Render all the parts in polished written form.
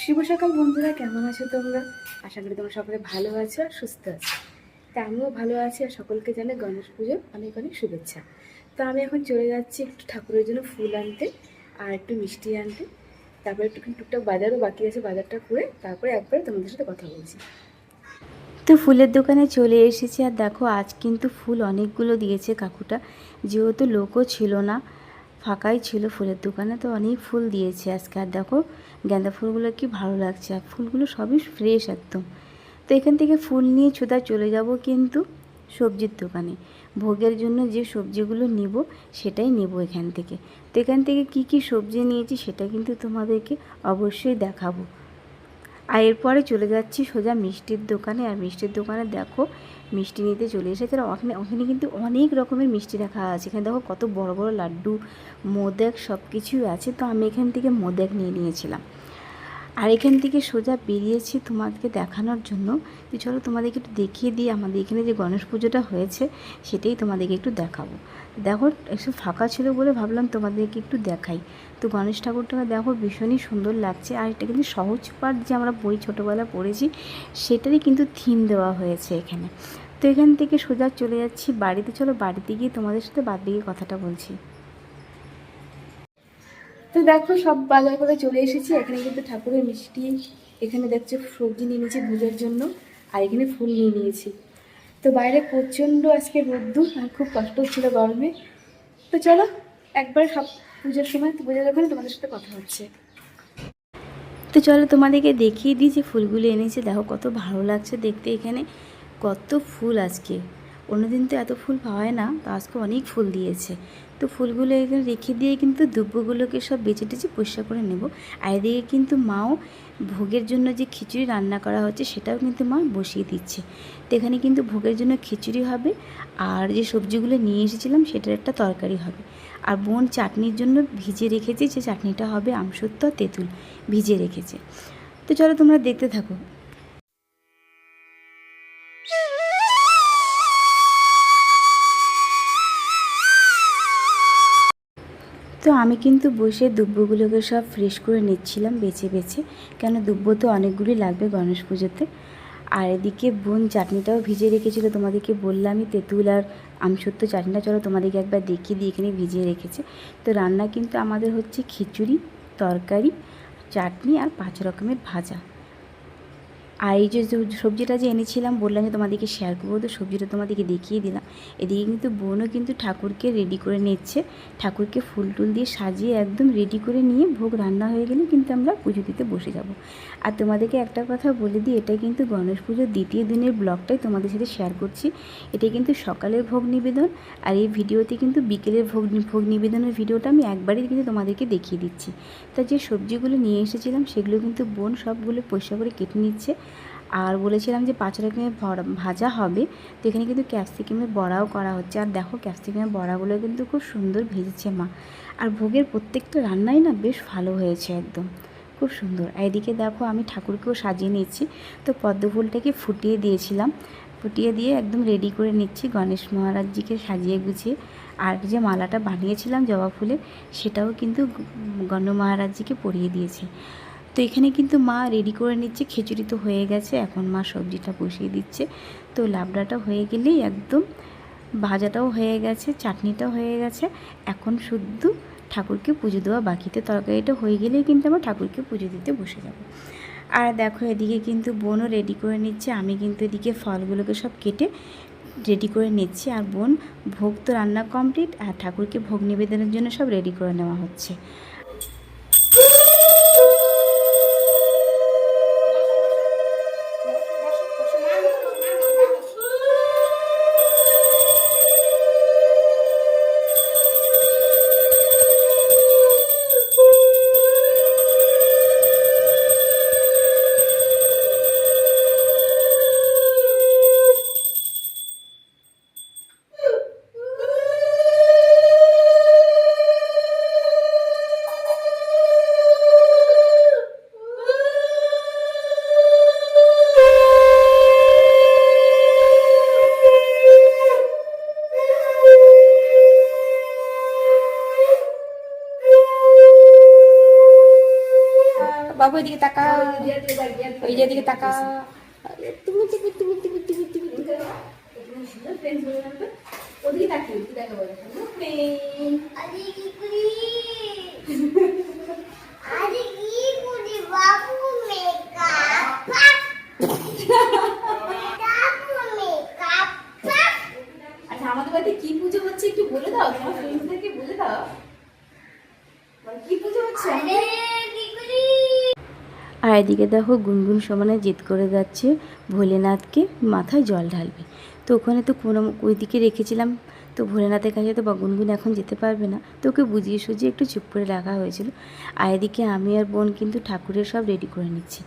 শুভ সকাল বন্ধুরা, কেমন আছো তোমরা? আশা করি তোমরা সকলে ভালো আছো আর সুস্থ আছো। তা আমিও ভালো আছি আর সকলকে জানাই গণেশ পুজোর অনেক অনেক শুভেচ্ছা। তো আমি এখন চলে যাচ্ছি একটু ঠাকুরের জন্য ফুল আনতে আর একটু মিষ্টি আনতে। তারপরে একটু টুকটাক বাজারও বাকি আছে, বাজারটা করে তারপরে একবারে তোমাদের সাথে কথা বলছি। তো ফুলের দোকানে চলে এসেছি আর দেখো আজ কিন্তু ফুল অনেকগুলো দিয়েছে কাকুটা, যেহেতু লোকও ছিল না, ফাঁকাই ছিল ফুলের দোকানে, তো অনেক ফুল দিয়েছে আজকে। আর দেখো গাঁদা ফুলগুলো কি ভালো লাগছে, আর ফুলগুলো সবই ফ্রেশ একদম। তো এখান থেকে ফুল নিয়ে সোজা চলে যাব কিন্তু সবজির দোকানে। ভোগের জন্য যে সবজিগুলো নিব সেটাই নেব এখান থেকে। তো এখান থেকে কী কী সবজি নিয়েছি সেটা কিন্তু তোমাদেরকে অবশ্যই দেখাবো। আর এরপরে চলে যাচ্ছি সোজা মিষ্টির দোকানে। আর মিষ্টির দোকানে দেখো মিষ্টি নিতে চলে এসেছে। আর ওখানে কিন্তু অনেক রকমের মিষ্টি রাখা আছে। এখানে দেখো কত বড় বড় লাড্ডু, মোদক সব কিছুই আছে। তো আমি এখান থেকে মোদক নিয়ে নিয়েছিলাম। আর এখান থেকে সোজা বেরিয়েছি তোমাদেরকে দেখানোর জন্য। তো চলো তোমাদেরকে একটু দেখিয়ে দিই আমাদের এখানে যে গণেশ পুজোটা হয়েছে সেটাই তোমাদেরকে একটু দেখাবো। দেখো একটু ফাঁকা ছিল বলে ভাবলাম তোমাদেরকে একটু দেখাই। তো গণেশ ঠাকুরটাকে দেখো ভীষণই সুন্দর লাগছে। আর এটা কিন্তু সহজ পাঠ যে আমরা বই ছোটোবেলা পড়েছি সেটারই কিন্তু থিম দেওয়া হয়েছে এখানে। তো এখান থেকে সোজা চলে যাচ্ছি বাড়িতে। চলো বাড়িতে গিয়ে তোমাদের সাথে বাদ দিয়ে কথাটা বলছি। তো দেখো সব বাজার করে চলে এসেছি। এখানে কিন্তু ঠাকুরের মিষ্টি, এখানে দেখছো সবজি নিয়ে নিয়েছি পুজোর জন্য, আর এখানে ফুল নিয়ে নিয়েছি। তো বাইরে প্রচণ্ড আজকে রোদ্দুর আর খুব কষ্ট হচ্ছিলো গরমে। তো চলো একবার সব পুজোর সময় তো পুজোর ওখানে তোমাদের সাথে কথা হচ্ছে। তো চলো তোমাদেরকে দেখিয়ে দিই যে ফুলগুলো এনেছে। দেখো কত ভালো লাগছে দেখতে, এখানে কত ফুল আজকে। অন্যদিন তো এত ফুল পাওয়ায় না, তো আজকে অনেক ফুল দিয়েছে। তো ফুলগুলো এখানে রেখে দিয়ে কিন্তু দুব্বগুলোকে সব বেছে টেছে পরিষ্কার করে নেব। আর এদিকে কিন্তু মাও ভোগের জন্য যে খিচুড়ি রান্না করা হচ্ছে সেটাও কিন্তু মা বসিয়ে দিচ্ছে। তো এখানে কিন্তু ভোগের জন্য খিচুড়ি হবে, আর যে সবজিগুলো নিয়ে এসেছিলাম সেটার একটা তরকারি হবে। আর বোন চাটনির জন্য ভিজে রেখেছে, যে চাটনিটা হবে আমসত্ত্ব তেঁতুল ভিজে রেখেছে। তো চলো তোমরা দেখতে থাকো। তো আমি কিন্তু বসে দুব্বগুলোকে সব ফ্রেশ করে নিচ্ছিলাম বেছে বেছে, কেন দুব্ব তো অনেকগুলি লাগবে গণেশ পুজোতে। আর এদিকে বোন চাটনিটাও ভিজিয়ে রেখেছিলো, তোমাদেরকে বললামই তেঁতুল আর আমসত্ত্ব চাটনিটা চলো তোমাদেরকে একবার দেখিয়ে দিয়ে এখানে ভিজিয়ে রেখেছে। তো রান্না কিন্তু আমাদের হচ্ছে খিচুড়ি, তরকারি, চাটনি আর 5 রকমের ভাজা। আর এই যে সবজিটা যে এনেছিলাম বললাম যে তোমাদেরকে শেয়ার করবো, তো সবজিটা তোমাদেরকে দেখিয়ে দিলাম। এদিকে কিন্তু বোনও কিন্তু ঠাকুরকে রেডি করে নিচ্ছে, ঠাকুরকে ফুল টুল দিয়ে সাজিয়ে একদম রেডি করে নিয়ে ভোগ রান্না হয়ে গেলে কিন্তু আমরা পুজো দিতে বসে যাব। আর তোমাদেরকে একটা কথা বলে দিই, এটাই কিন্তু গণেশ পুজোর দ্বিতীয় দিনের ব্লগটাই তোমাদের সাথে শেয়ার করছি। এটাই কিন্তু সকালের ভোগ নিবেদন, আর এই ভিডিওতে কিন্তু বিকেলের ভোগ নিবেদনের ভিডিওটা আমি একবারই কিন্তু তোমাদেরকে দেখিয়ে দিচ্ছি। তা যে সবজিগুলো নিয়ে এসেছিলাম সেগুলো কিন্তু বোন সবগুলো পরিষ্কার করে কেটে নিচ্ছে। আর বলেছিলাম যে 5 রকমের ভাজা হবে, তো এখানে কিন্তু ক্যাপসিকামের বড়াও করা হচ্ছে। আর দেখো ক্যাপসিকামের বড়াগুলো কিন্তু খুব সুন্দর ভেজেছে মা। আর ভোগের প্রত্যেকটা রান্নাই না বেশ ভালো হয়েছে একদম, খুব সুন্দর। আর এদিকে দেখো আমি ঠাকুরকেও সাজিয়ে নিচ্ছি। তো পদ্ম ফুলটাকে ফুটিয়ে দিয়েছিলাম, ফুটিয়ে দিয়ে একদম রেডি করে নিচ্ছি গণেশ মহারাজজিকে সাজিয়ে গুছিয়ে। আর যে মালাটা বানিয়েছিলাম জবা ফুলের সেটাও কিন্তু গণেশ মহারাজজিকে পরিয়ে দিয়েছি। তো এখানে কিন্তু মা রেডি করে নিচ্ছে, খিচুড়ি তো হয়ে গেছে, এখন মা সবজিটা বসিয়ে দিচ্ছে। তো লাবড়াটা হয়ে গেলেই একদম ভাজাটাও হয়ে গেছে, চাটনিটাও হয়ে গেছে, এখন শুধু ঠাকুরকে পুজো দেওয়া বাকিতে। তরকারিটা হয়ে গেলেই কিন্তু আমরা ঠাকুরকে পুজো দিতে বসে যাব। আর দেখো এদিকে কিন্তু বোনও রেডি করে নিচ্ছে, আমি কিন্তু এদিকে ফলগুলোকে সব কেটে রেডি করে নিচ্ছি। আর বোন ভোগ তো রান্না কমপ্লিট, আর ঠাকুরকে ভোগ নিবেদনের জন্য সব রেডি করে নেওয়া হচ্ছে। বাবু এদিকে তাকা, ওই যে এদিকে তাকা। তুমি তুমি তুমি তুমি তুমি তুমি ওদিকে তাকিয়ে দেখা বলো আচ্ছা আমাদের বাড়িতে কি পুজো হচ্ছে একটু বলে দাও, তোমার ফ্রেন্ডসদেরকে বলে দাও কি পুজো হচ্ছে। আর এদিকে দেখো গুনগুন সমানে জেদ করে যাচ্ছে ভোলেনাথকে মাথায় জল ঢালবে। তো ওখানে তো কোনো ওইদিকে রেখেছিলাম, তো ভোলেনাথের কাছে তো গুনগুন এখন যেতে পারবে না, তো ওকে বুঝিয়ে সুঝিয়ে একটু চুপ করে রাখা হয়েছিল। আর এদিকে আমি আর বোন কিন্তু ঠাকুরের সব রেডি করে নিচ্ছি।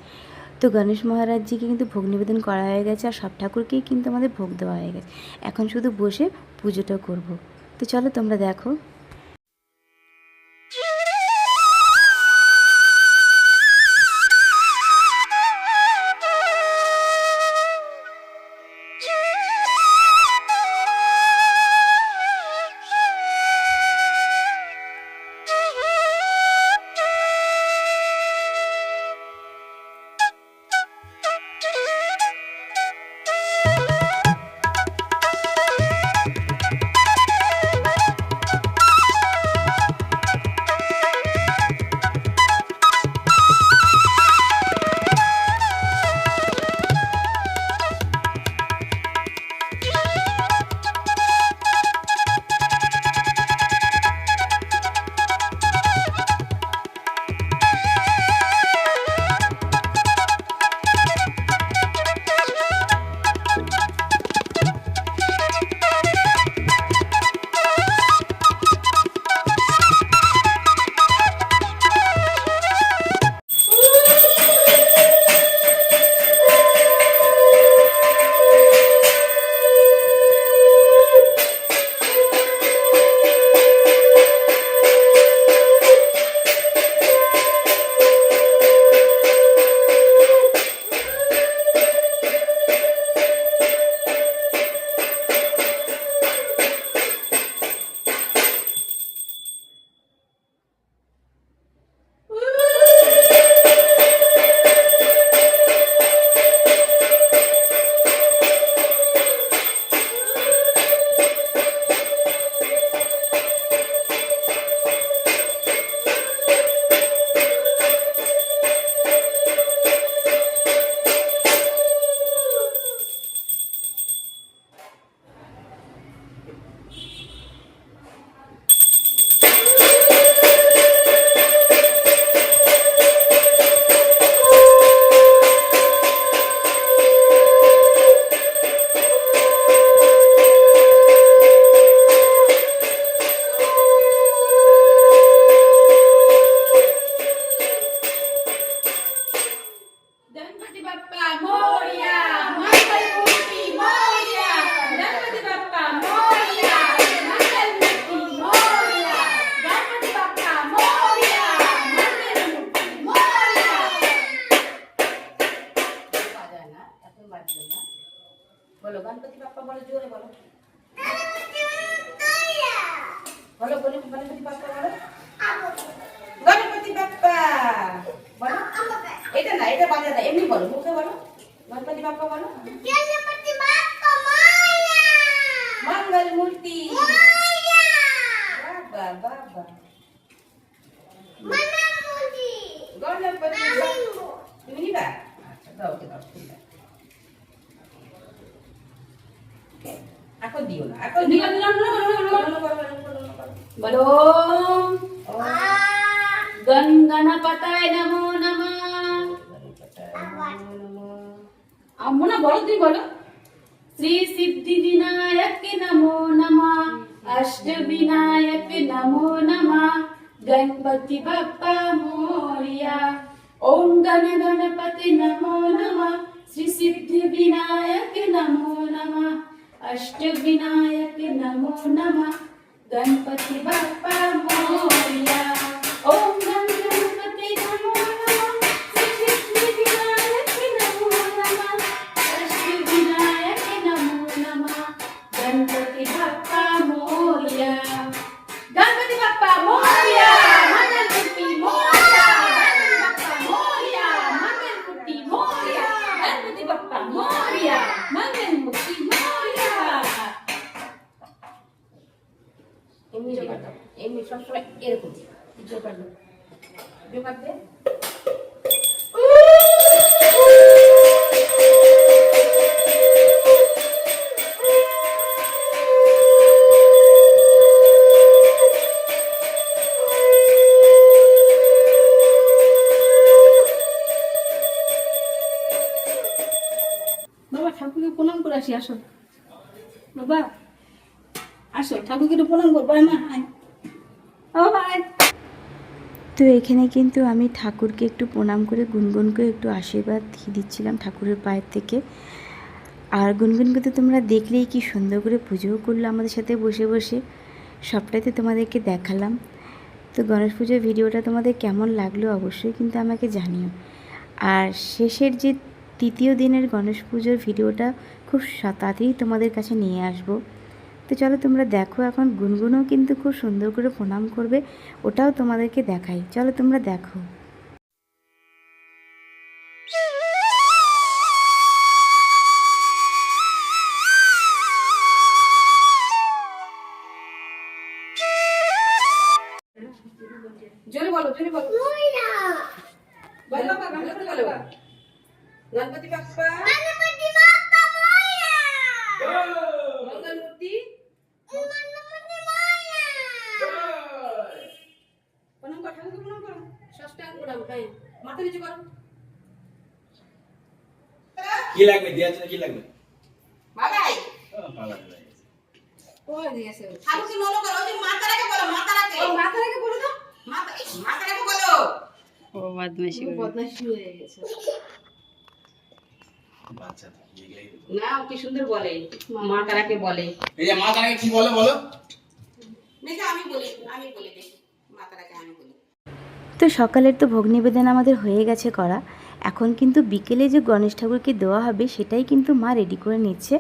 তো গণেশ মহারাজজিকে কিন্তু ভোগ নিবেদন করা হয়ে গেছে, আর সব ঠাকুরকেই কিন্তু আমাদের ভোগ দেওয়া হয়ে গেছে। এখন শুধু বসে পুজোটা করব। তো চলো তোমরা দেখো। বলো গণপতি বাপ্পা বলো, জোরে বলো, বলো বলো গণপতি বাপ্পা বলো, গণপতি বাপ্পা বলো। এটা না, এটা বাজা না, এমনি বলো, মুখে বলো গণপতি বাপ্পা বলো। মঙ্গল মূর্তি বাবা বাবা গণপতি তুমি নিবা? আচ্ছা দাও দাও, এখন দিও না, এখন দিও না, বলো গণপতায় নমো নমঃ। আম্মনা বলো, তুমি বলো। শ্রী সিদ্ধি বিনায়ক নমো নমঃ, অষ্ট বিনায়ক নমো নমঃ, গণপতি বাপ্পা মোরিয়া। ওম গণ গণপতি নমো নমঃ, শ্রী সিদ্ধি বিনায়ক নমো নমঃ, अष्ट विनायक नमो नमः, गणपति बाप्पा मोरया। ओम गण गणपति नमो नमः, श्री सिद्धि विनायक नमो नमः, अष्ट विनायक नमो नमः, गणपति बाप्पा मोरया। गणपति बाप्पा मोरया, मंगल मूर्ति मोरया, गणपति बाप्पा मोरया। এরকম জোর পারবে জোর পারবে। বাবা ঠাকুরকে প্রণাম করে আসি, আসো বাবা আসো, ঠাকুরকে একটু প্রণাম করবো। মা ও ভাই। তো এখানে কিন্তু আমি ঠাকুরকে একটু প্রণাম করে গুনগুনকে একটু আশীর্বাদ দিয়ে দিচ্ছিলাম ঠাকুরের পায়ের থেকে। আর গুনগুনকে তো তোমরা দেখলেই কি সুন্দর করে পুজোও করলো আমাদের সাথে বসে বসে, সবটাই তো তোমাদেরকে দেখালাম। তো গণেশ পুজোর ভিডিওটা তোমাদের কেমন লাগলো অবশ্যই কিন্তু আমাকে জানিও। আর শেষের যে তৃতীয় দিনের গণেশ পুজোর ভিডিওটা খুব তাড়াতাড়ি তোমাদের কাছে নিয়ে আসবো। তো চলো তোমরা দেখো, এখন গুনগুনও কিন্তু খুব সুন্দর করে প্রণাম করবে, ওটাও তোমাদেরকে দেখাই, চলো তোমরা দেখো। জোরে বলো, জোরে বলো। বলো বাবা, গণপতি বলো। গণপতি বাপ্পা, গণপতি বাপ্পা ময়না। মঙ্গলমূর্তি, মঙ্গলমূর্তি ময়না। প্রণাম করো, ঠাকুরকে প্রণাম করো। ষষ্ঠাঙ্গ প্রণাম, হ্যাঁ। মাথা নিচু করো। কি লাগবে দেওয়ার জন্য? কি লাগবে বাবাই পালা কই দিয়েছে? ঠাকুরকে নলো করো, ওই যে মাথা রেখে বলো, মাথা রাখে। ও মাথা রেখে বলো তো। মাথা রেখে বলো। ও বদমাইশি হয়ে গেছে। বাচ্চা এগুলাই তো। না ও কি সুন্দর বলে, মাথা রেখে বলে। এই যে মা তাকে কি বলে বলো? দেখে আমি বলি দেখি। মাথা রাখে আমি বলি। তো সকালের তো ভোগ নিবেদন আমাদের হয়ে গেছে করা, এখন কিন্তু বিকেলে যে গণেশ ঠাকুরকে দেওয়া হবে সেটাই কিন্তু মা রেডি করে নিচ্ছে।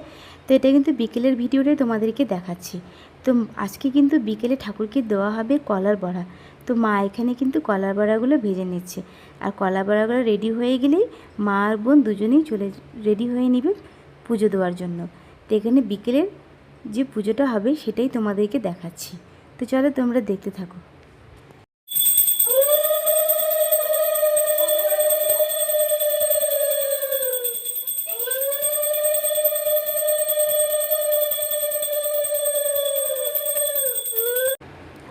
তো এটা কিন্তু বিকেলের ভিডিওটাই তোমাদেরকে দেখাচ্ছি। তো আজকে কিন্তু বিকেলে ঠাকুরকে দেওয়া হবে কলার বড়া। তো মা এখানে কিন্তু কলার বড়াগুলো ভেজে নিচ্ছে, আর কলার বড়াগুলো রেডি হয়ে গেলেই মা আর বোন দুজনেই রেডি হয়ে নেবে পুজো দেওয়ার জন্য। তো এখানে বিকেলের যে পুজোটা হবে সেটাই তোমাদেরকে দেখাচ্ছি। তো চলো তোমরা দেখতে থাকো।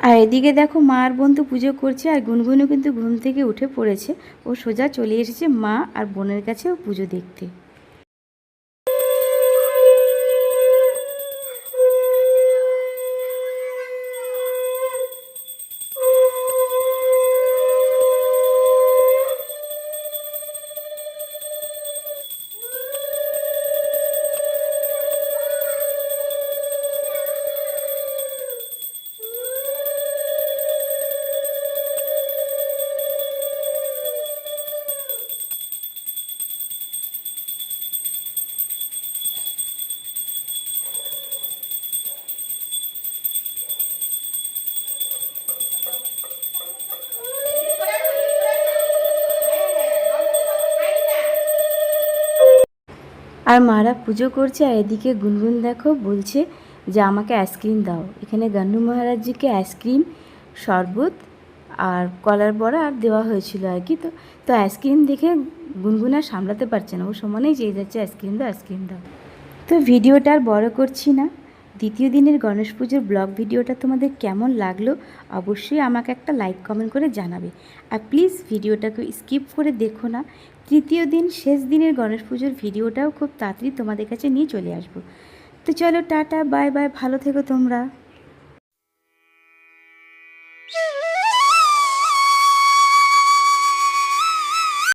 আর এদিকে দেখো মা আর বোন তো পুজো করছে, আর গুনগুনও কিন্তু ঘুম থেকে উঠে পড়েছে। ও সোজা চলে এসেছে মা আর বোনের কাছে ও পুজো দেখতে। আর মারা পুজো করছে, আর এদিকে গুনগুন দেখো বলছে যে আমাকে আইসক্রিম দাও। এখানে গান্নু মহারাজজিকে আইসক্রিম, শরবত আর কলার বড়া আর দেওয়া হয়েছিল আর কি। তো তো আইসক্রিম দেখে গুনগুন আর সামলাতে পারছে না, ও সমানেই চেয়ে যাচ্ছে আইসক্রিম দাও, আইসক্রিম দাও। তো ভিডিওটা আর বড় করছি না, দ্বিতীয় দিনের গণেশ পুজোর ব্লগ ভিডিওটা তোমাদের কেমন লাগলো অবশ্যই আমাকে একটা লাইক কমেন্ট করে জানাবে। আর প্লিজ ভিডিওটাকে স্কিপ করে দেখো না, তৃতীয় দিন শেষ দিনের গণেশ পুজোর ভিডিওটাও খুব তাড়াতাড়ি তোমাদের কাছে নিয়ে চলে আসবো। তো চলো টাটা, বাই বাই, ভালো থেকো তোমরা।